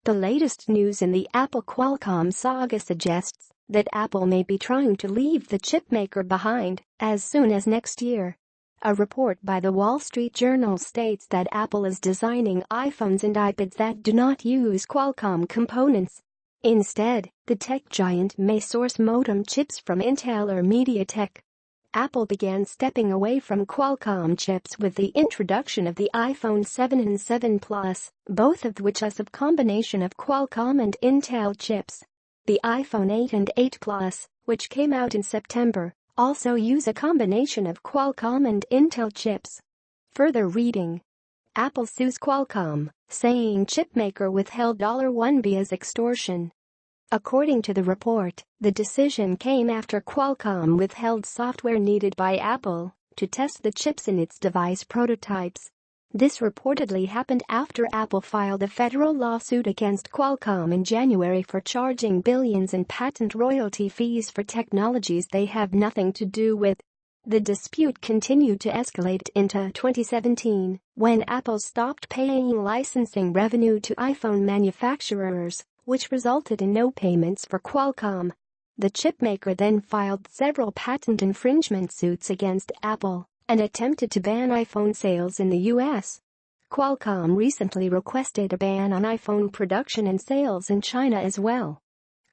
The latest news in the Apple-Qualcomm saga suggests that Apple may be trying to leave the chipmaker behind as soon as next year. A report by the Wall Street Journal states that Apple is designing iPhones and iPads that do not use Qualcomm components. Instead, the tech giant may source modem chips from Intel or MediaTek. Apple began stepping away from Qualcomm chips with the introduction of the iPhone 7 and 7 Plus, both of which use a combination of Qualcomm and Intel chips. The iPhone 8 and 8 Plus, which came out in September, also use a combination of Qualcomm and Intel chips. Further reading: Apple sues Qualcomm, saying chipmaker withheld $1 billion as extortion. According to the report, the decision came after Qualcomm withheld software needed by Apple to test the chips in its device prototypes. This reportedly happened after Apple filed a federal lawsuit against Qualcomm in January for charging billions in patent royalty fees for technologies they have nothing to do with. The dispute continued to escalate into 2017 when Apple stopped paying licensing revenue to iPhone manufacturers, which resulted in no payments for Qualcomm. The chipmaker then filed several patent infringement suits against Apple and attempted to ban iPhone sales in the US. Qualcomm recently requested a ban on iPhone production and sales in China as well.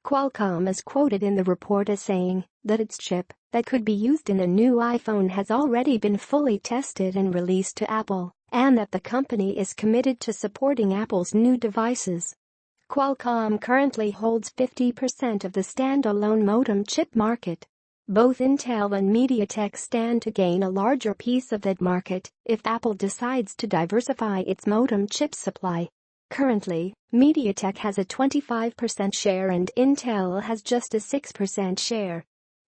Qualcomm is quoted in the report as saying that its chip that could be used in a new iPhone has already been fully tested and released to Apple, and that the company is committed to supporting Apple's new devices. Qualcomm currently holds 50% of the standalone modem chip market. Both Intel and MediaTek stand to gain a larger piece of that market if Apple decides to diversify its modem chip supply. Currently, MediaTek has a 25% share and Intel has just a 6% share.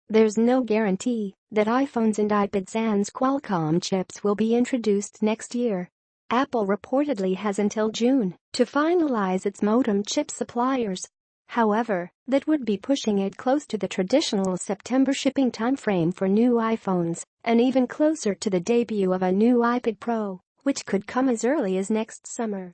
There's no guarantee that iPhones and iPads and Qualcomm chips will be introduced next year. Apple reportedly has until June to finalize its modem chip suppliers. However, that would be pushing it close to the traditional September shipping timeframe for new iPhones, and even closer to the debut of a new iPad Pro, which could come as early as next summer.